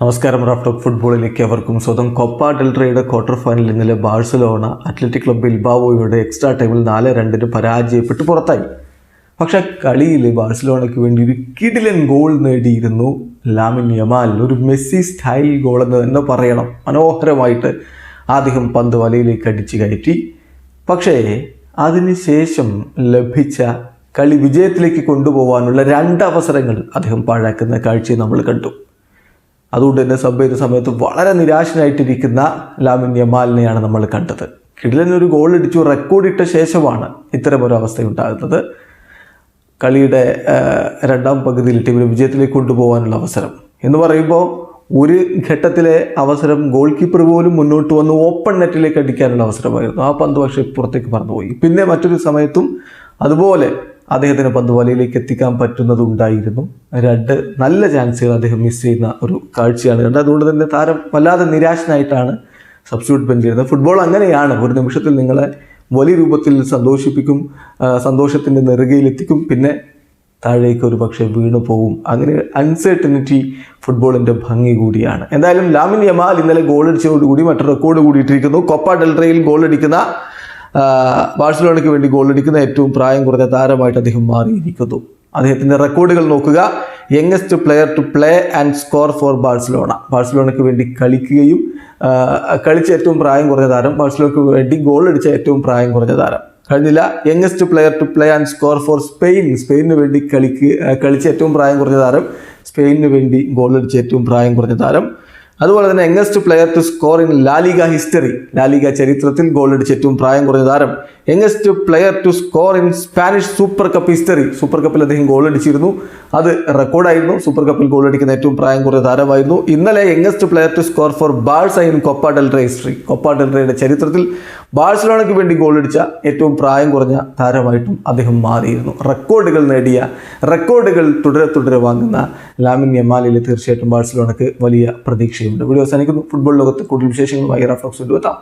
നമസ്കാരം. റാഫ്റ്റോക്ക് ഫുട്ബോളിലേക്ക് അവർക്കും സ്വന്തം. കൊപ്പ ഡെൽ റേയുടെ ക്വാർട്ടർ ഫൈനലിൽ ഇന്നലെ ബാഴ്സലോണ അത്ലറ്റിക് ക്ലബ് ബിൽബാവോയുടെ എക്സ്ട്രാ ടൈമിൽ 4-2 പരാജയപ്പെട്ട് പുറത്തായി. പക്ഷെ കളിയിൽ ബാഴ്സലോണയ്ക്ക് വേണ്ടി ഒരു കിടിലൻ ഗോൾ നേടിയിരുന്നു ലാമിൻ യമാൽ. ഒരു മെസ്സി സ്റ്റൈൽ ഗോൾ എന്ന് തന്നെ പറയണം. മനോഹരമായിട്ട് അദ്ദേഹം പന്ത് വലയിലേക്ക് അടിച്ചു കയറ്റി. പക്ഷേ അതിനുശേഷം ലഭിച്ച കളി വിജയത്തിലേക്ക് കൊണ്ടുപോകാനുള്ള 2 അവസരങ്ങൾ അദ്ദേഹം പാഴാക്കുന്ന കാഴ്ച നമ്മൾ കണ്ടു. അതുകൊണ്ട് തന്നെ സബ് ചെയ്ത സമയത്ത് വളരെ നിരാശനായിട്ടിരിക്കുന്ന ലാമിൻ യമാലിനെയാണ് നമ്മൾ കണ്ടത്. കിടിലനൊരു ഗോൾ അടിച്ചു റെക്കോർഡിട്ട ശേഷമാണ് ഇത്തരമൊരു അവസ്ഥയുണ്ടാകുന്നത്. കളിയുടെ 2ാം പകുതിയിൽ ടീമിനെ വിജയത്തിലേക്ക് കൊണ്ടുപോകാനുള്ള അവസരം എന്ന് പറയുമ്പോൾ ഒരു ഘട്ടത്തിലെ അവസരം ഗോൾ കീപ്പർ പോലും മുന്നോട്ട് വന്ന് ഓപ്പൺ നെറ്റിലേക്ക് അടിക്കാനുള്ള അവസരമായിരുന്നു. ആ പന്ത് പക്ഷേ പുറത്തേക്ക് പറന്നുപോയി. പിന്നെ മറ്റൊരു സമയത്തും അതുപോലെ അദ്ദേഹത്തിന് പന്ത് വലയിലേക്ക് എത്തിക്കാൻ പറ്റുന്നതുണ്ടായിരുന്നു. 2 നല്ല ചാൻസുകൾ അദ്ദേഹം മിസ് ചെയ്യുന്ന ഒരു കാഴ്ചയാണ് കണ്ടത്. അതുകൊണ്ട് തന്നെ താരം വല്ലാതെ നിരാശനായിട്ടാണ് സബ്സ്റ്റിറ്റ്യൂട്ട് ബെഞ്ചിലിരുന്നത്. ഫുട്ബോൾ അങ്ങനെയാണ്. ഒരു നിമിഷത്തിൽ നിങ്ങളെ വലിയ രൂപത്തിൽ സന്തോഷിപ്പിക്കും, സന്തോഷത്തിൻ്റെ നെറുകയിലെത്തിക്കും, പിന്നെ താഴേക്ക് ഒരു പക്ഷേ വീണു പോകും. അങ്ങനെ അൺസർട്ടനിറ്റി ഫുട്ബോളിൻ്റെ ഭംഗി കൂടിയാണ്. എന്തായാലും ലാമിൻ യമാൽ ഇന്നലെ ഗോളടിച്ചതോടുകൂടി മറ്റൊരു റെക്കോർഡ് കൂടിയിട്ടിരിക്കുന്നു. കൊപ്പ ഡെൽ റേയിൽ ഗോളടിക്കുന്ന ബാഴ്സലോണയ്ക്ക് വേണ്ടി ഗോളടിക്കുന്ന ഏറ്റവും പ്രായം കുറഞ്ഞ താരമായിട്ട് അദ്ദേഹം മാറിയിരിക്കുന്നു. അദ്ദേഹത്തിൻ്റെ റെക്കോർഡുകൾ നോക്കുക. Youngest player to play and score for Barcelona. ബാഴ്സലോണയ്ക്ക് വേണ്ടി കളിക്കുകയും കളിച്ച ഏറ്റവും പ്രായം കുറഞ്ഞ താരം, ബാഴ്സലോണയ്ക്ക് വേണ്ടി ഗോൾ അടിച്ച ഏറ്റവും പ്രായം കുറഞ്ഞ താരം. കഴിഞ്ഞില്ല. Youngest player to play and score for Spain. സ്പെയിനിന് വേണ്ടി കളിച്ച ഏറ്റവും പ്രായം കുറഞ്ഞ താരം, സ്പെയിനിന് വേണ്ടി ഗോൾ അടിച്ച ഏറ്റവും പ്രായം കുറഞ്ഞ താരം. അതുപോലെ തന്നെ youngest player to score in La Liga history. La Liga ചരിത്രത്തിൽ ഗോൾ അടിച്ച ഏറ്റവും പ്രായം കുറഞ്ഞ താരം. Youngest player to score in Spanish Super Cup history. Super കപ്പിൽ അദ്ദേഹം ഗോൾ അടിച്ചിരുന്നു. അത് റെക്കോർഡായിരുന്നു. സൂപ്പർ കപ്പിൽ ഗോൾ അടിക്കുന്ന ഏറ്റവും പ്രായം കുറഞ്ഞ താരമായിരുന്നു. ഇന്നലെ youngest player to score for Barca in Copa del Rey history. Copa del റേയുടെ ചരിത്രത്തിൽ ബാഴ്സലോണയ്ക്ക് വേണ്ടി ഗോൾ അടിച്ച ഏറ്റവും പ്രായം കുറഞ്ഞ താരമായിട്ടും അദ്ദേഹം മാറിയിരുന്നു. റെക്കോർഡുകൾ നേടിയ, റെക്കോർഡുകൾ തുടരെ വാങ്ങുന്ന ലാമിൻ യമാലിൽ തീർച്ചയായിട്ടും ബാഴ്സലോണയ്ക്ക് വലിയ പ്രതീക്ഷയുണ്ട്. വീഡിയോ അവസാനിക്കുന്നു. ഫുട്ബോൾ ലോകത്ത് കൂടുതൽ വിശേഷങ്ങളുമായി റാഫ്റ്റോക്സ് എത്താം.